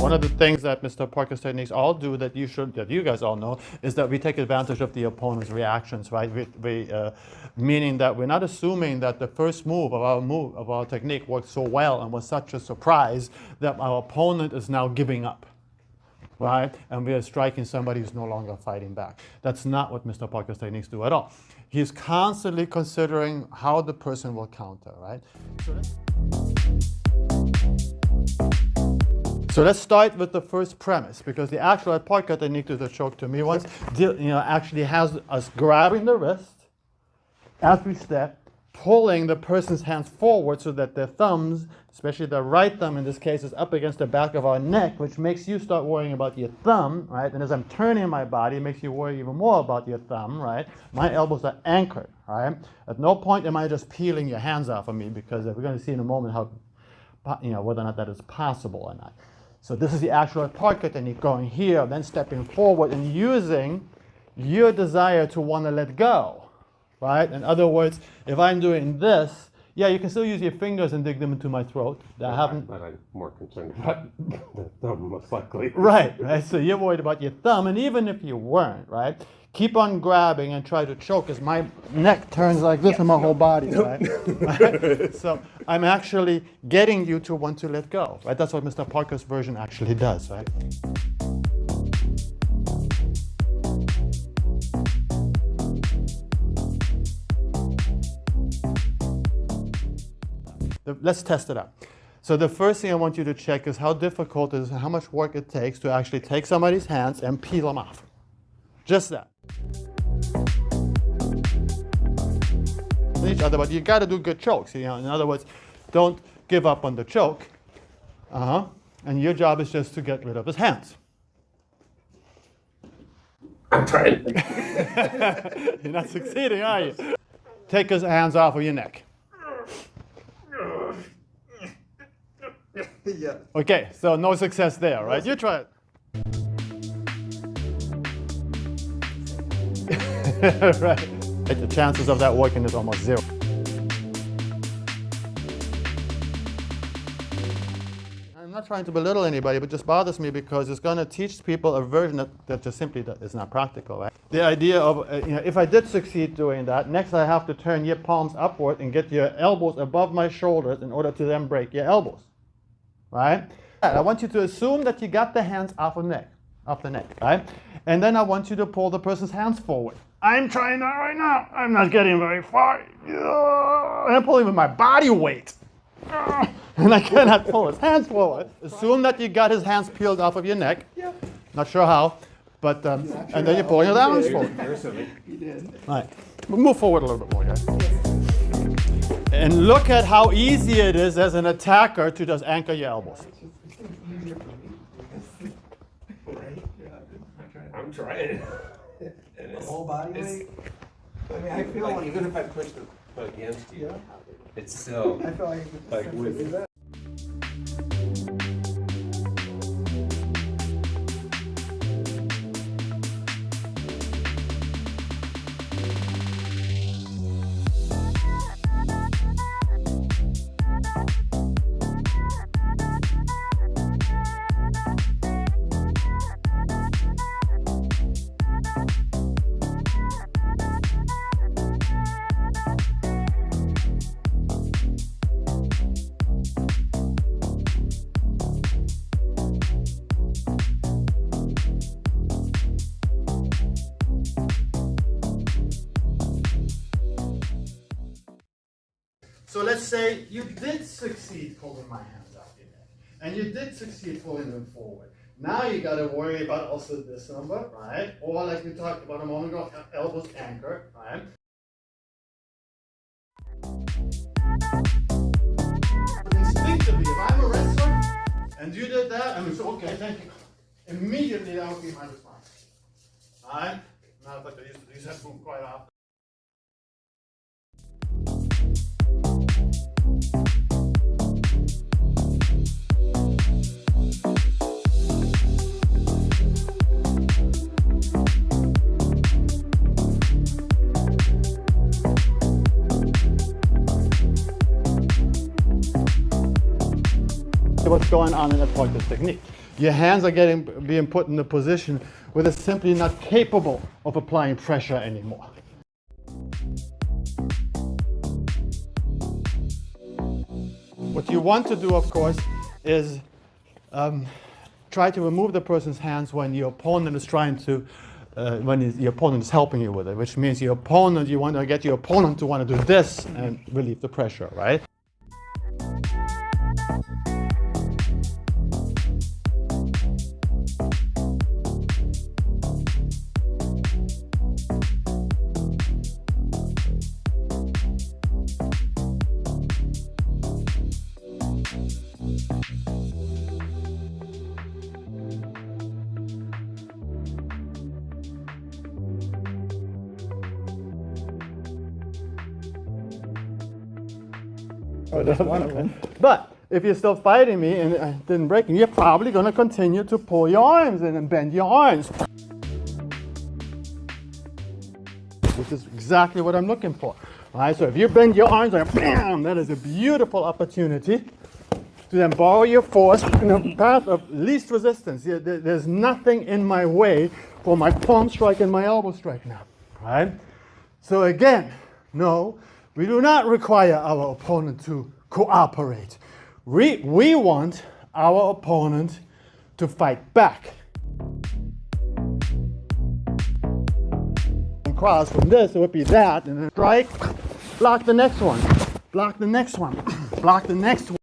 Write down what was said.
One of the things that Mr. Parker's techniques all do that you guys all know is that we take advantage of the opponent's reactions, right? Meaning that we're not assuming that the first move of our technique worked so well and was such a surprise that our opponent is now giving up, right? And we are striking somebody who's no longer fighting back. That's not what Mr. Parker's techniques do at all. He's constantly considering how the person will counter, right? So let's start with the first premise, because the actual Parker technique to the choke to me once, actually has us grabbing the wrist as we step, pulling the person's hands forward so that their thumbs, especially the right thumb in this case, is up against the back of our neck, which makes you start worrying about your thumb, right? And as I'm turning my body, it makes you worry even more about your thumb, right? My elbows are anchored, right? At no point am I just peeling your hands off of me, because we're going to see in a moment how, whether or not that is possible or not. So this is the actual Parker technique, going here, then stepping forward and using your desire to want to let go, right? In other words, if I'm doing this, yeah, you can still use your fingers and dig them into my throat. But I'm more concerned about the thumb, most likely. Right. So you're worried about your thumb, and even if you weren't, right? Keep on grabbing and try to choke as my neck turns like this and my whole body, right? Right? So I'm actually getting you to want to let go, right? That's what Mr. Parker's version actually does, right? Let's test it out. So the first thing I want you to check is how difficult it is and how much work it takes to actually take somebody's hands and peel them off. Just that. Each other, but you got to do good chokes. In other words, don't give up on the choke. And your job is just to get rid of his hands. I'm trying. You're not succeeding, are you? Take his hands off of your neck. Yeah. Okay, so no success there, right? You try it. Right. The chances of that working is almost zero. I'm not trying to belittle anybody, but it just bothers me because it's going to teach people a version that just simply is not practical, right? The idea of, if I did succeed doing that, next I have to turn your palms upward and get your elbows above my shoulders in order to then break your elbows, right? I want you to assume that you got the hands off the neck, right? And then I want you to pull the person's hands forward. I'm trying that right now. I'm not getting very far. I'm pulling with my body weight. And I cannot pull his hands forward. Assume that you got his hands peeled off of your neck. Yeah. Not sure how, but and then you're pulling his arms forward. You did. All right. We'll move forward a little bit more, guys. And look at how easy it is as an attacker to just anchor your elbows. I'm trying. The whole body weight? I mean, I feel like even if I push the against you, it's still I feel like with do that. So let's say you did succeed pulling my hands out your neck, and you did succeed pulling them forward. Now you got to worry about also this number, right? Or like we talked about a moment ago, elbows anchored, right? Instinctively, if I'm a wrestler and you did that, I mean, so okay, thank you. Immediately that would be my response. All right? Not like I used to use that move quite often. What's going on in that point of technique. your hands are being put in a position where they're simply not capable of applying pressure anymore. What you want to do, of course, is try to remove the person's hands when your opponent is trying to, your opponent is helping you with it, which means your opponent, you want to get your opponent to want to do this and relieve the pressure, right? Oh, that's one of them. But if you're still fighting me and I didn't break you, you're probably going to continue to pull your arms in and bend your arms. Which is exactly what I'm looking for. All right, so if you bend your arms, like, bam, that is a beautiful opportunity to then borrow your force in the path of least resistance. There's nothing in my way for my palm strike and my elbow strike now. All right? So again, no. We do not require our opponent to cooperate. We want our opponent to fight back. And cross from this, it would be that, and then strike, block the next one, block the next one, block the next one.